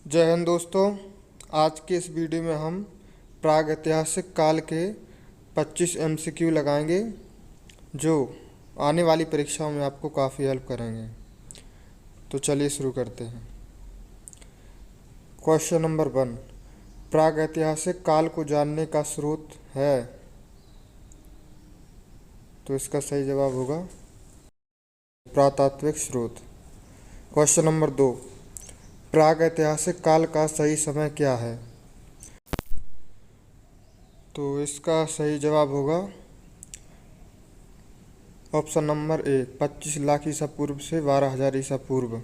जय हिंद दोस्तों। आज के इस वीडियो में हम प्रागैतिहासिक काल के 25 एमसीक्यू लगाएंगे जो आने वाली परीक्षाओं में आपको काफ़ी हेल्प करेंगे। तो चलिए शुरू करते हैं। क्वेश्चन नंबर 1, प्रागैतिहासिक काल को जानने का स्रोत है। तो इसका सही जवाब होगा पुरातात्विक स्रोत। क्वेश्चन नंबर 2, प्रागैतिहासिक काल का सही समय क्या है। तो इसका सही जवाब होगा ऑप्शन नंबर ए, 25 लाख ईसा पूर्व से 12,000 ईसा पूर्व।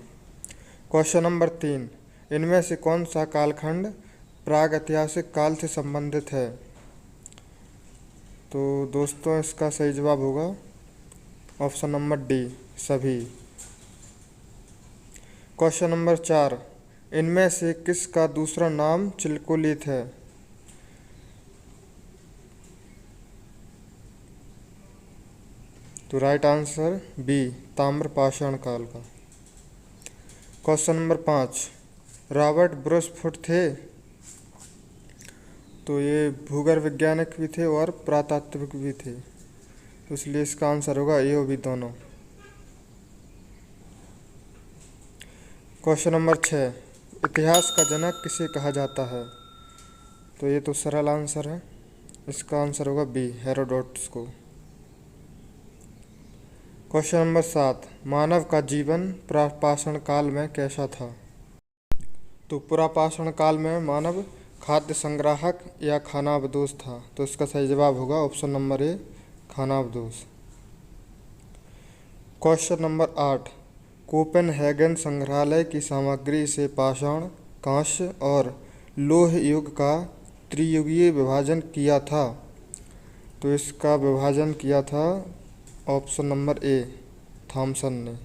क्वेश्चन नंबर 3, इनमें से कौन सा कालखंड प्रागैतिहासिक काल से संबंधित है। तो दोस्तों इसका सही जवाब होगा ऑप्शन नंबर डी, सभी। क्वेश्चन नंबर 4, इनमें से किसका दूसरा नाम चिलकोलित है। तो राइट आंसर बी, ताम्रपाषाण काल का। Question number 5, Robert Bruce foot थे। तो ये भूगर्भ वैज्ञानिक भी थे और पुरातात्विक भी थे, तो इसलिए इसका आंसर होगा ए और बी दोनों। क्वेश्चन नंबर 6, इतिहास का जनक किसे कहा जाता है। तो ये तो सरल आंसर है, इसका आंसर होगा बी, हेरोडोटस को। क्वेश्चन नंबर 7, मानव का जीवन पुरापाषाण काल में कैसा था। तो पुरापाषाण काल में मानव खाद्य संग्राहक या खानाबदोश था। तो इसका सही जवाब होगा ऑप्शन नंबर ए, खानाबदोश। क्वेश्चन नंबर 8, कोपेनहेगन संग्रहालय की सामग्री से पाषाण, कांस्य और लोह युग का त्रियुगीय विभाजन किया था। तो इसका विभाजन किया था ऑप्शन नंबर ए, थॉमसन ने।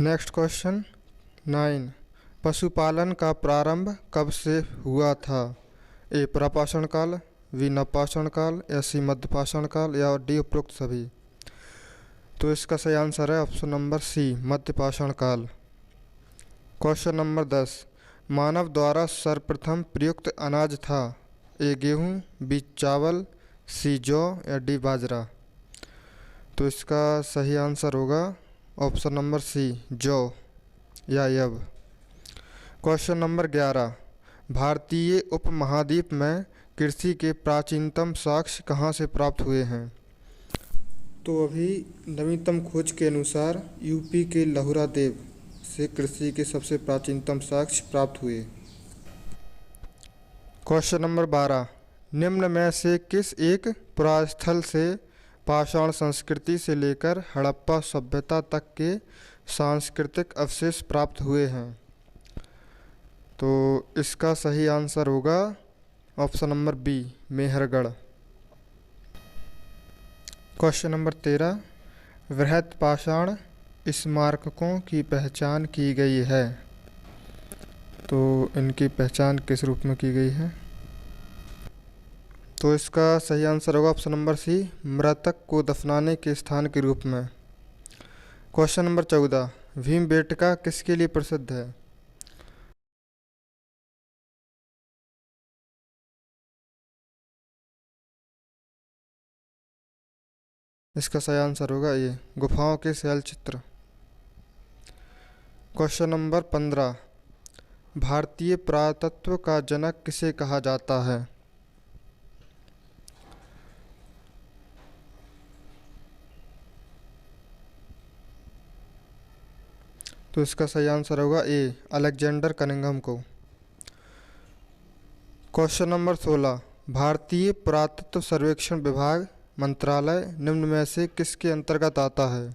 नेक्स्ट क्वेश्चन 9, पशुपालन का प्रारंभ कब से हुआ था। ए, पुरापाषाण काल, बी, नवपाषाण काल, या सी, मध्यपाषाण काल, या डी, उपरोक्त सभी। तो इसका सही आंसर है ऑप्शन नंबर सी, मध्यपाषाण काल। क्वेश्चन नंबर 10, मानव द्वारा सर्वप्रथम प्रयुक्त अनाज था। ए, गेहूँ, बी, चावल, सी, जौ, या डी, बाजरा। तो इसका सही आंसर होगा ऑप्शन नंबर सी, जौ या यव। क्वेश्चन नंबर 11, भारतीय उपमहाद्वीप में कृषि के प्राचीनतम साक्ष्य कहाँ से प्राप्त हुए हैं। तो अभी नवीनतम खोज के अनुसार यूपी के लहुरा देव से कृषि के सबसे प्राचीनतम साक्ष्य प्राप्त हुए। क्वेश्चन नंबर 12, निम्न में से किस एक पुरास्थल से पाषाण संस्कृति से लेकर हड़प्पा सभ्यता तक के सांस्कृतिक अवशेष प्राप्त हुए हैं। तो इसका सही आंसर होगा option number B, Mehrgarh. Question number 13, वृहत पाषाण स्मारकों की पहचान की गई है। तो इनकी पहचान किस रूप में की गई है। तो इसका सही आंसर होगा ऑप्शन नंबर सी, मृतक को दफनाने के स्थान के रूप में। क्वेश्चन नंबर 14, भीमबेटका किसके लिए प्रसिद्ध है। इसका सही आंसर होगा ये, गुफाओं के शैल चित्र। क्वेश्चन नंबर 15, भारतीय पुरातत्व का जनक किसे कहा जाता है। तो इसका सही आंसर होगा ए, अलेक्जेंडर कनिंघम को। क्वेश्चन नंबर 16, भारतीय पुरातत्व सर्वेक्षण विभाग मंत्रालय निम्न में से किसके अंतर्गत आता है।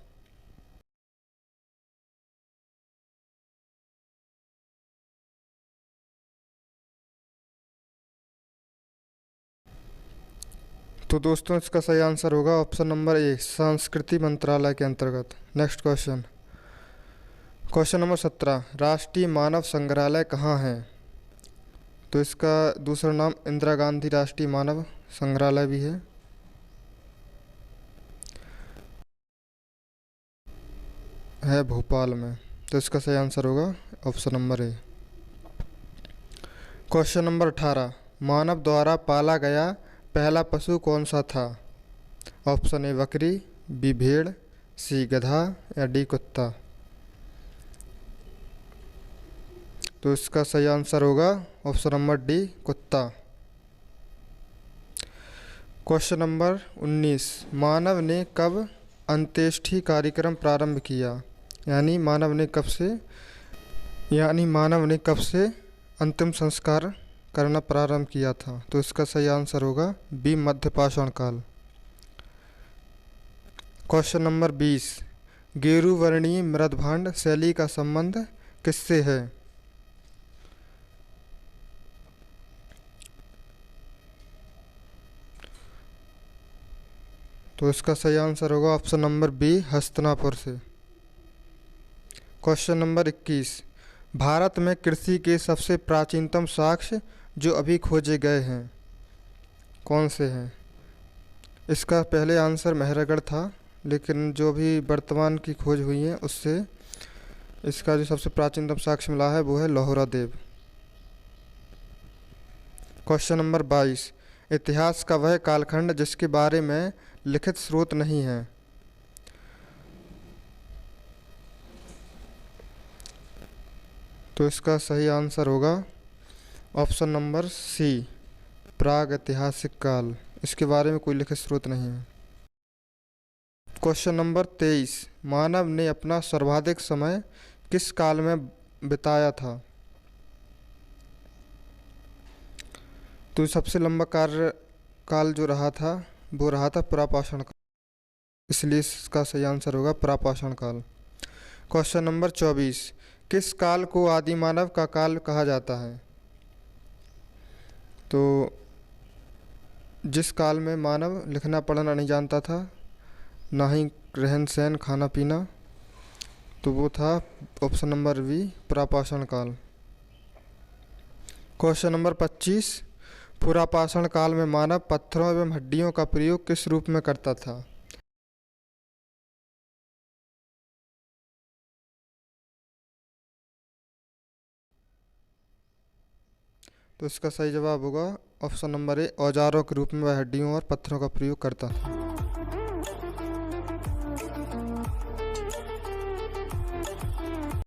तो दोस्तों इसका सही आंसर होगा ऑप्शन नंबर ए, संस्कृति मंत्रालय के अंतर्गत। नेक्स्ट क्वेश्चन, क्वेश्चन नंबर 17, राष्ट्रीय मानव संग्रहालय कहाँ है। तो इसका दूसरा नाम इंदिरा गांधी राष्ट्रीय मानव संग्रहालय भी है। है भोपाल में। तो इसका सही आंसर होगा option number A. Question number 18, मानव द्वारा पाला गया पहला पशु कौन सा था? ऑप्शन ए बकरी, बी भेड़, सी गधा या डी कुत्ता। तो इसका सही आंसर होगा ऑप्शन नंबर डी कुत्ता। क्वेश्चन नंबर 19, मानव ने कब अंत्येष्टि कार्यक्रम प्रारंभ किया? यानी मानव ने कब से अंतिम संस्कार करना प्रारंभ किया था? तो इसका सही आंसर होगा बी मध्यपाषाण काल। क्वेश्चन नंबर 20, गेरुवर्णीय मृदभांड शैली का संबंध किससे है? तो इसका सही आंसर होगा ऑप्शन नंबर बी हस्तिनापुर से। क्वेश्चन नंबर 21, भारत में कृषि के सबसे प्राचीनतम साक्ष्य जो अभी खोजे गए हैं कौन से हैं? इसका पहले आंसर मेहरगढ़ था, लेकिन जो भी वर्तमान की खोज हुई है उससे इसका जो सबसे प्राचीनतम साक्ष्य मिला है वो है लोहरा देव। क्वेश्चन नंबर 22, इतिहास का वह कालखंड जिसके बारे में लिखित स्रोत नहीं है? तो इसका सही आंसर होगा ऑप्शन नंबर सी प्राग ऐतिहासिक काल। इसके बारे में कोई लिखित स्रोत नहीं है। क्वेश्चन नंबर 23, मानव ने अपना सर्वाधिक समय किस काल में बिताया था? तो सबसे लंबा काल जो रहा था वो रहा था प्रापाषाण काल, इसलिए इसका सही आंसर होगा प्रापाषाण काल। क्वेश्चन नंबर 24, किस काल को आदि मानव का काल कहा जाता है? तो जिस काल में मानव लिखना पढ़ना नहीं जानता था, ना ही रहन सहन खाना पीना, तो वो था ऑप्शन नंबर बी प्रापाषाण काल। क्वेश्चन नंबर 25, पुरापाषाण काल में मानव पत्थरों एवं हड्डियों का प्रयोग किस रूप में करता था? तो इसका सही जवाब होगा ऑप्शन नंबर ए औजारों के रूप में वह हड्डियों और पत्थरों का प्रयोग करता था।